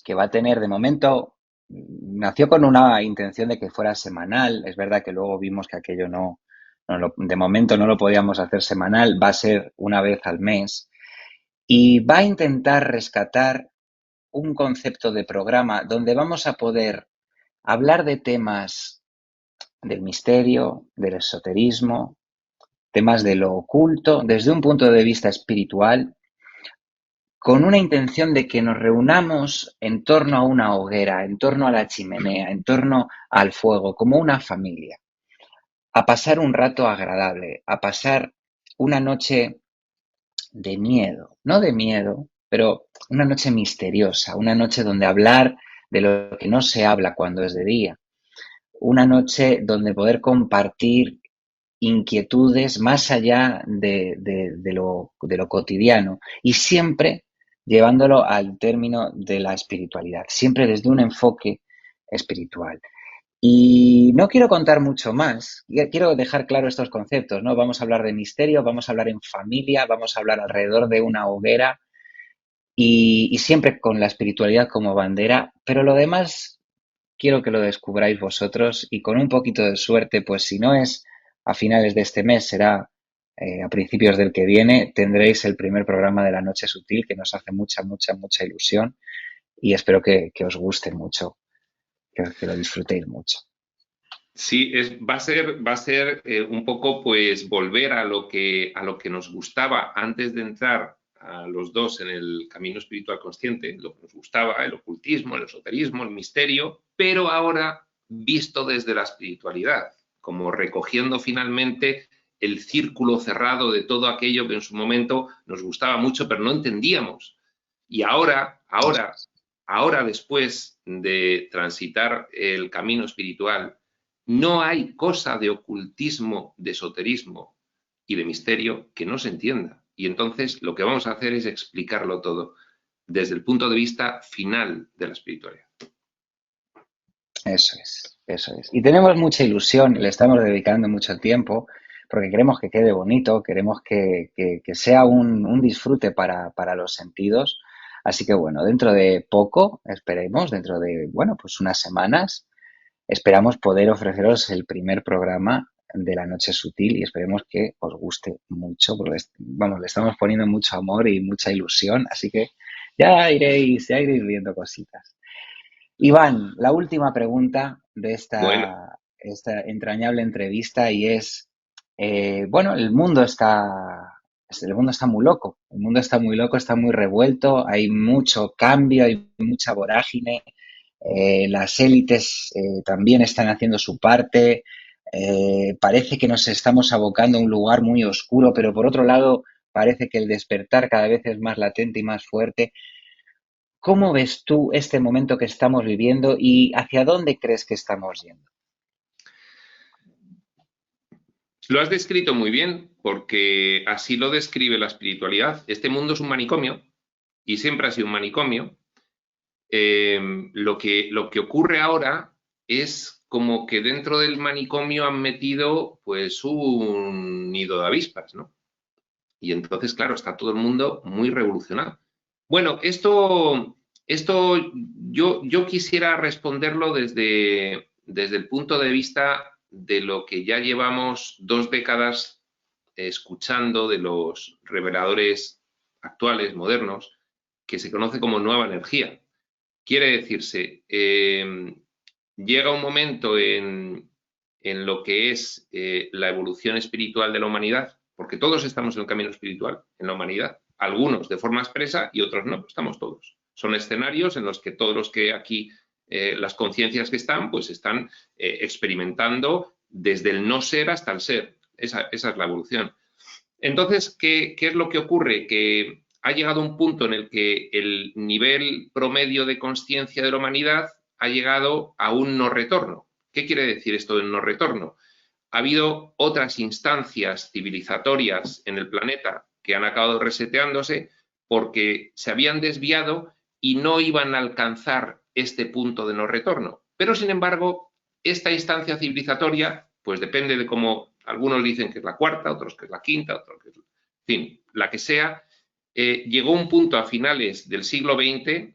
que va a tener, de momento, nació con una intención de que fuera semanal. Es verdad que luego vimos que aquello de momento no lo podíamos hacer semanal, va a ser una vez al mes y va a intentar rescatar un concepto de programa donde vamos a poder hablar de temas del misterio, del esoterismo, temas de lo oculto, desde un punto de vista espiritual, con una intención de que nos reunamos en torno a una hoguera, en torno a la chimenea, en torno al fuego, como una familia, a pasar un rato agradable, a pasar una noche de miedo, no de miedo, pero una noche misteriosa, una noche donde hablar de lo que no se habla cuando es de día, una noche donde poder compartir inquietudes más allá de lo cotidiano y siempre llevándolo al término de la espiritualidad, siempre desde un enfoque espiritual. Y no quiero contar mucho más, quiero dejar claro estos conceptos, ¿no? Vamos a hablar de misterio, vamos a hablar en familia, vamos a hablar alrededor de una hoguera y siempre con la espiritualidad como bandera, pero lo demás quiero que lo descubráis vosotros y con un poquito de suerte, pues si no es a finales de este mes, será a principios del que viene, tendréis el primer programa de La Noche Sutil que nos hace mucha, mucha, mucha ilusión y espero que os guste mucho, que lo disfrutéis mucho. Sí, va a ser un poco pues volver a lo que nos gustaba antes de entrar a los dos en el camino espiritual consciente, lo que nos gustaba, el ocultismo, el esoterismo, el misterio, pero ahora visto desde la espiritualidad, como recogiendo finalmente el círculo cerrado de todo aquello que en su momento nos gustaba mucho, pero no entendíamos. Y ahora después de transitar el camino espiritual, no hay cosa de ocultismo, de esoterismo y de misterio que no se entienda. Y entonces lo que vamos a hacer es explicarlo todo desde el punto de vista final de la espiritualidad. Eso es, eso es. Y tenemos mucha ilusión, le estamos dedicando mucho tiempo porque queremos que quede bonito, queremos que sea un disfrute para los sentidos. Así que bueno, dentro de poco, esperemos, dentro de, bueno, pues unas semanas, esperamos poder ofreceros el primer programa de La Noche Sutil y esperemos que os guste mucho, porque vamos, le estamos poniendo mucho amor y mucha ilusión, así que ya iréis viendo cositas. Iván, la última pregunta de Bueno, esta, esta entrañable entrevista y es, bueno, el mundo está muy loco, el mundo está muy loco, está muy revuelto, hay mucho cambio, hay mucha vorágine, las élites también están haciendo su parte, parece que nos estamos abocando a un lugar muy oscuro, pero por otro lado parece que el despertar cada vez es más latente y más fuerte. ¿Cómo ves tú este momento que estamos viviendo y hacia dónde crees que estamos yendo? Lo has descrito muy bien, porque así lo describe la espiritualidad. Este mundo es un manicomio y siempre ha sido un manicomio. Lo que ocurre ahora es como que dentro del manicomio han metido pues un nido de avispas, ¿no? Y entonces, claro, está todo el mundo muy revolucionado. Bueno, esto yo quisiera responderlo desde el punto de vista de lo que ya llevamos 2 décadas escuchando de los reveladores actuales, modernos, que se conoce como nueva energía. Quiere decirse, llega un momento en lo que es la evolución espiritual de la humanidad, porque todos estamos en el camino espiritual, en la humanidad, algunos de forma expresa y otros no, estamos todos. Son escenarios en los que todos los que aquí, las conciencias que están, pues están experimentando desde el no ser hasta el ser. Esa es la evolución. Entonces, ¿qué es lo que ocurre? Que ha llegado un punto en el que el nivel promedio de conciencia de la humanidad ha llegado a un no retorno. ¿Qué quiere decir esto del no retorno? Ha habido otras instancias civilizatorias en el planeta que han acabado reseteándose porque se habían desviado y no iban a alcanzar este punto de no retorno. Pero, sin embargo, esta instancia civilizatoria, pues depende de cómo algunos dicen que es la cuarta, otros que es la quinta, otros que es, en fin, la que sea, llegó un punto a finales del siglo XX,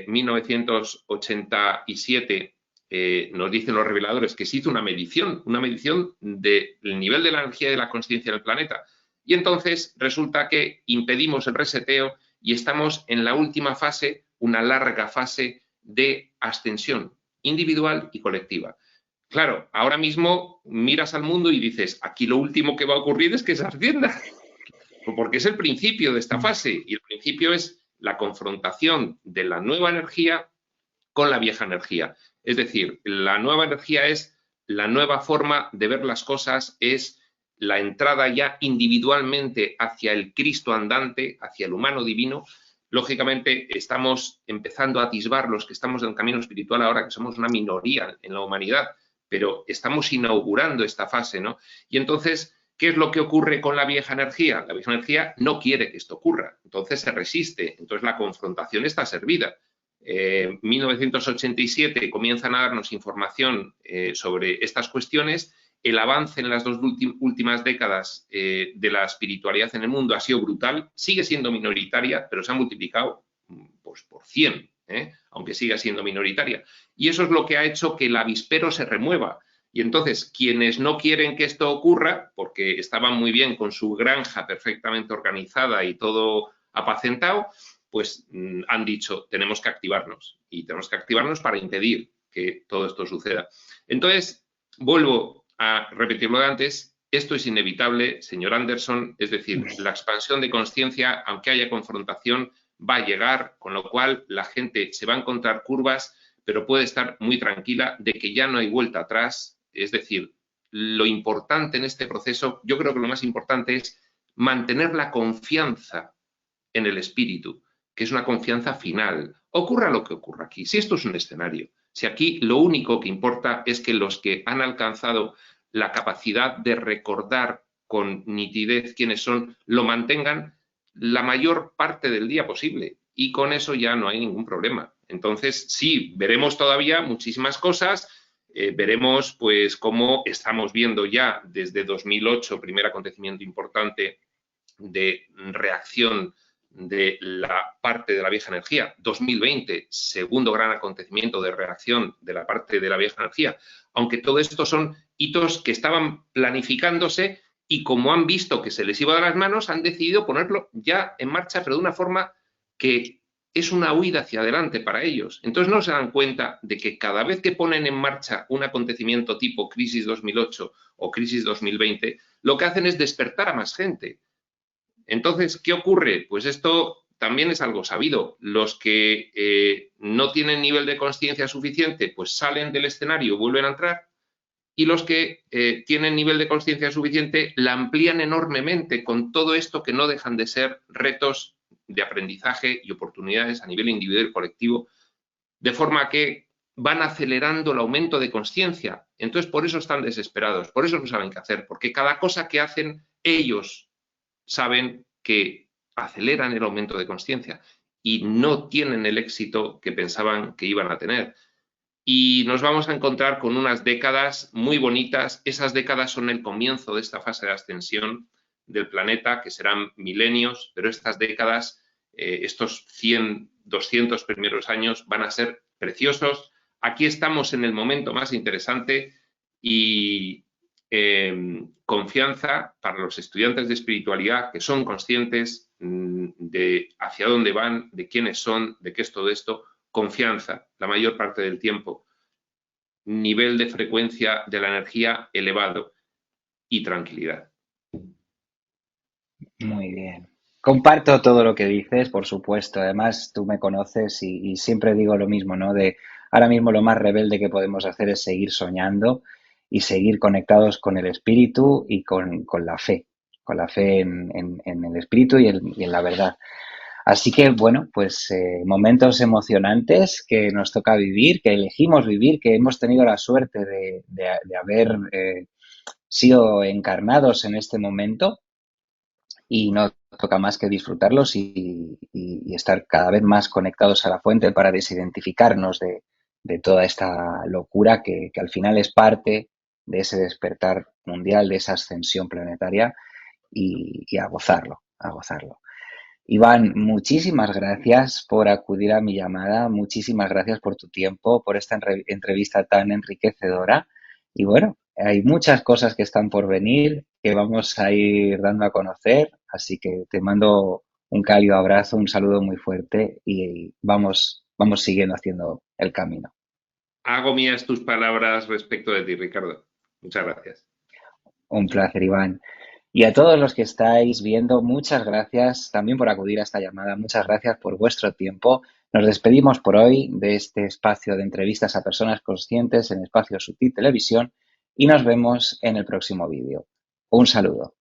1987, nos dicen los reveladores que se hizo una medición del nivel de la energía y de la conciencia en el planeta. Y entonces resulta que impedimos el reseteo y estamos en la última fase, una larga fase de ascensión individual y colectiva. Claro, ahora mismo miras al mundo y dices, aquí lo último que va a ocurrir es que se ascienda, porque es el principio de esta fase y el principio es la confrontación de la nueva energía con la vieja energía. Es decir, la nueva energía es la nueva forma de ver las cosas, es la entrada ya individualmente hacia el Cristo andante, hacia el humano divino. Lógicamente, estamos empezando a atisbar los que estamos en el camino espiritual ahora, que somos una minoría en la humanidad, pero estamos inaugurando esta fase, ¿no? Y entonces, ¿qué es lo que ocurre con la vieja energía? La vieja energía no quiere que esto ocurra, entonces se resiste, entonces la confrontación está servida. 1987 comienzan a darnos información sobre estas cuestiones. El avance en las 2 últimas décadas de la espiritualidad en el mundo ha sido brutal, sigue siendo minoritaria, pero se ha multiplicado pues, por 100, aunque siga siendo minoritaria. Y eso es lo que ha hecho que el avispero se remueva. Y entonces, quienes no quieren que esto ocurra, porque estaban muy bien con su granja perfectamente organizada y todo apacentado, pues han dicho, tenemos que activarnos y tenemos que activarnos para impedir que todo esto suceda. Entonces, vuelvo a repetirlo de antes, esto es inevitable, señor Anderson, es decir, la expansión de conciencia, aunque haya confrontación, va a llegar, con lo cual la gente se va a encontrar curvas, pero puede estar muy tranquila de que ya no hay vuelta atrás, es decir, lo importante en este proceso, yo creo que lo más importante es mantener la confianza en el espíritu, que es una confianza final. Ocurra lo que ocurra aquí, si esto es un escenario, si aquí lo único que importa es que los que han alcanzado la capacidad de recordar con nitidez quiénes son, lo mantengan la mayor parte del día posible y con eso ya no hay ningún problema. Entonces, sí, veremos todavía muchísimas cosas, veremos pues cómo estamos viendo ya desde 2008, primer acontecimiento importante de reacción de la parte de la vieja energía. 2020, segundo gran acontecimiento de reacción de la parte de la vieja energía. Aunque todo esto son hitos que estaban planificándose y como han visto que se les iba de las manos, han decidido ponerlo ya en marcha, pero de una forma que es una huida hacia adelante para ellos. Entonces no se dan cuenta de que cada vez que ponen en marcha un acontecimiento tipo crisis 2008 o crisis 2020, lo que hacen es despertar a más gente. Entonces, ¿qué ocurre? Pues esto también es algo sabido. Los que no tienen nivel de conciencia suficiente, pues salen del escenario, vuelven a entrar, y los que tienen nivel de conciencia suficiente la amplían enormemente con todo esto que no dejan de ser retos de aprendizaje y oportunidades a nivel individual y colectivo, de forma que van acelerando el aumento de conciencia. Entonces, por eso están desesperados, por eso no saben qué hacer, porque cada cosa que hacen ellos saben que aceleran el aumento de conciencia y no tienen el éxito que pensaban que iban a tener. Y nos vamos a encontrar con unas décadas muy bonitas. Esas décadas son el comienzo de esta fase de ascensión del planeta, que serán milenios, pero estas décadas, estos 100, 200 primeros años van a ser preciosos. Aquí estamos en el momento más interesante y confianza para los estudiantes de espiritualidad que son conscientes de hacia dónde van, de quiénes son, de qué es todo esto. Confianza la mayor parte del tiempo, nivel de frecuencia de la energía elevado y tranquilidad. Muy bien. Comparto todo lo que dices, por supuesto. Además, tú me conoces y siempre digo lo mismo, ¿no? De ahora mismo lo más rebelde que podemos hacer es seguir soñando y seguir conectados con el espíritu y con la fe en el espíritu y en la verdad. Así que, bueno, pues momentos emocionantes que nos toca vivir, que elegimos vivir, que hemos tenido la suerte de haber sido encarnados en este momento y no toca más que disfrutarlos y estar cada vez más conectados a la fuente para desidentificarnos de toda esta locura que al final es parte de ese despertar mundial, de esa ascensión planetaria y a gozarlo, a gozarlo. Iván, muchísimas gracias por acudir a mi llamada, muchísimas gracias por tu tiempo, por esta entrevista tan enriquecedora. Y bueno, hay muchas cosas que están por venir, que vamos a ir dando a conocer, así que te mando un cálido abrazo, un saludo muy fuerte y vamos siguiendo haciendo el camino. Hago mías tus palabras respecto de ti, Ricardo. Muchas gracias. Un placer, Iván. Y a todos los que estáis viendo, muchas gracias también por acudir a esta llamada. Muchas gracias por vuestro tiempo. Nos despedimos por hoy de este espacio de entrevistas a personas conscientes en Espacio Sutil Televisión y nos vemos en el próximo vídeo. Un saludo.